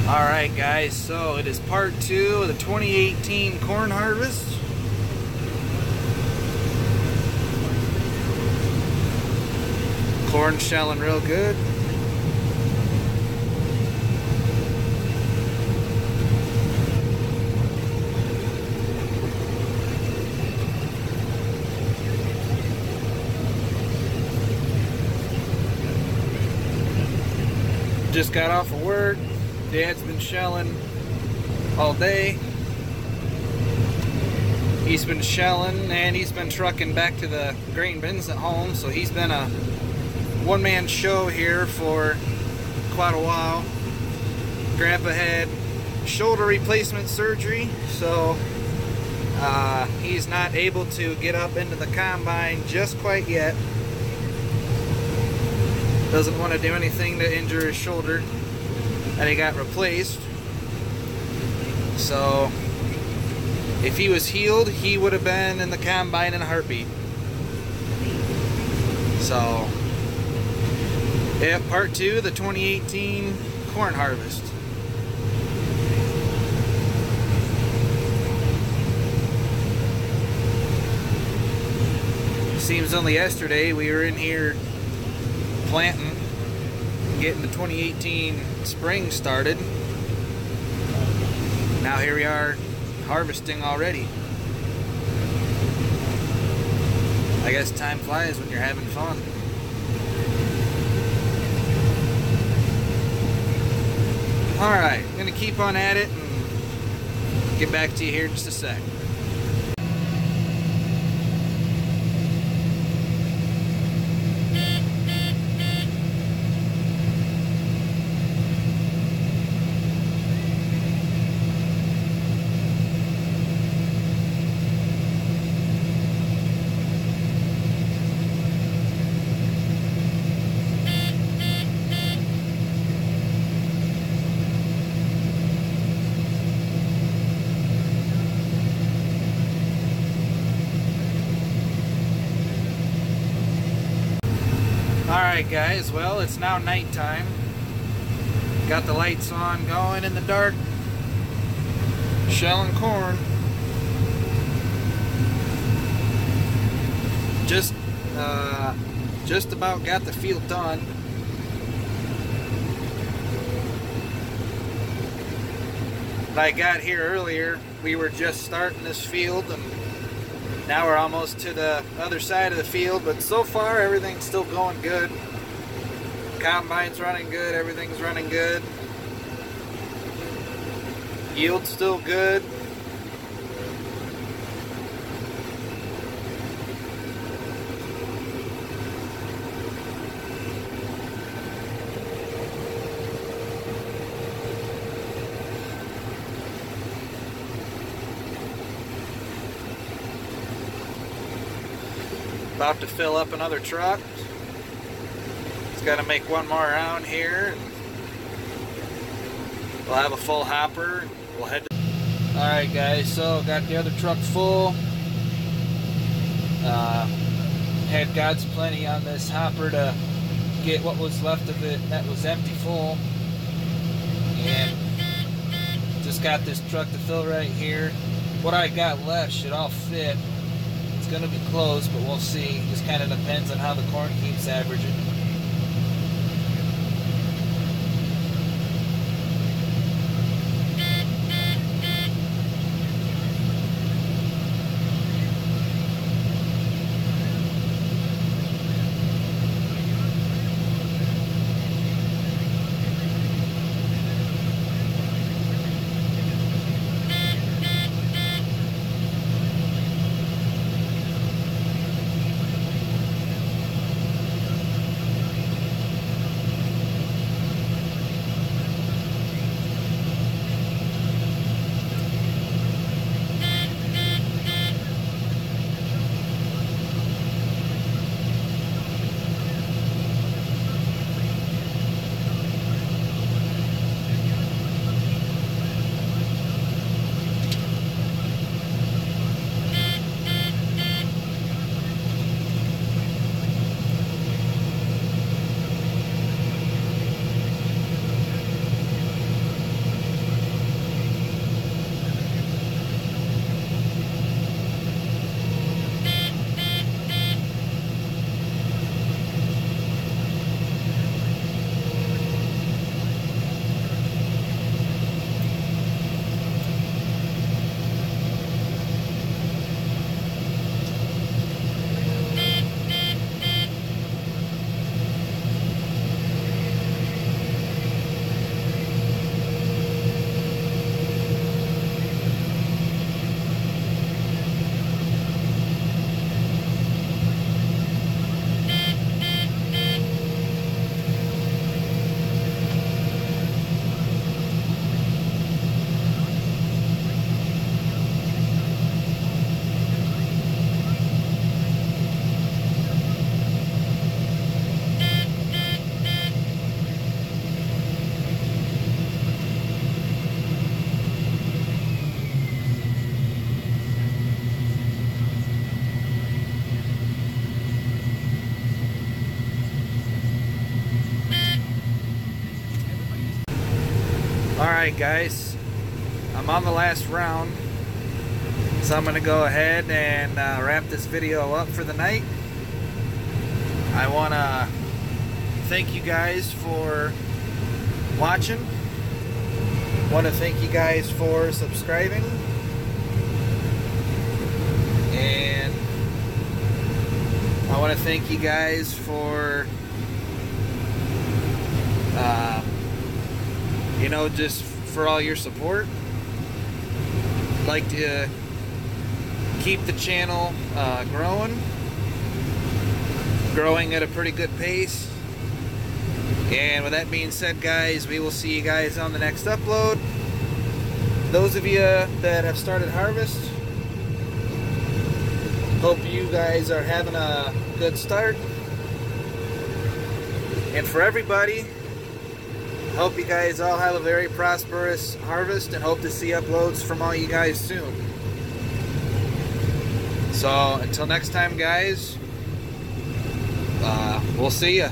Alright guys, so it is part 2 of the 2018 corn harvest. Corn shelling real good. Just got off of work. Dad's been shelling all day. He's been shelling and he's been trucking back to the grain bins at home, so he's been a one-man show here for quite a while. Grandpa had shoulder replacement surgery, so he's not able to get up into the combine just quite yet. Doesn't want to do anything to injure his shoulder and he got replaced. So if he was healed, he would have been in the combine in a heartbeat. So yeah, part 2, the 2018 corn harvest. Seems only yesterday we were in here planting, getting the 2018 spring started. Now here we are harvesting already. I guess time flies when you're having fun. Alright, I'm gonna keep on at it and get back to you here in just a sec. Alright guys, well it's now nighttime. Got the lights on going in the dark, shelling corn. Just about got the field done. When I got here earlier, we were just starting this field and now we're almost to the other side of the field, but so far everything's still going good. Combine's running good, everything's running good. Yield's still good. About to fill up another truck. It's got to make one more round here. We'll have a full hopper. We'll head to... Alright guys, so got the other truck full. Had God's plenty on this hopper to get what was left of it that was empty full. And just got this truck to fill right here. What I got left should all fit. It's going to be close, but we'll see. Just kind of depends on how the corn keeps averaging. Alright guys, I'm on the last round, so I'm going to go ahead and wrap this video up for the night. I want to thank you guys for watching. I want to thank you guys for subscribing. And I want to thank you guys for just for all your support. I'd like to keep the channel growing at a pretty good pace. And with that being said, guys, we will see you guys on the next upload. Those of you that have started harvest, hope you guys are having a good start. And for everybody, hope you guys all have a very prosperous harvest, and hope to see uploads from all you guys soon. So until next time, guys, we'll see ya.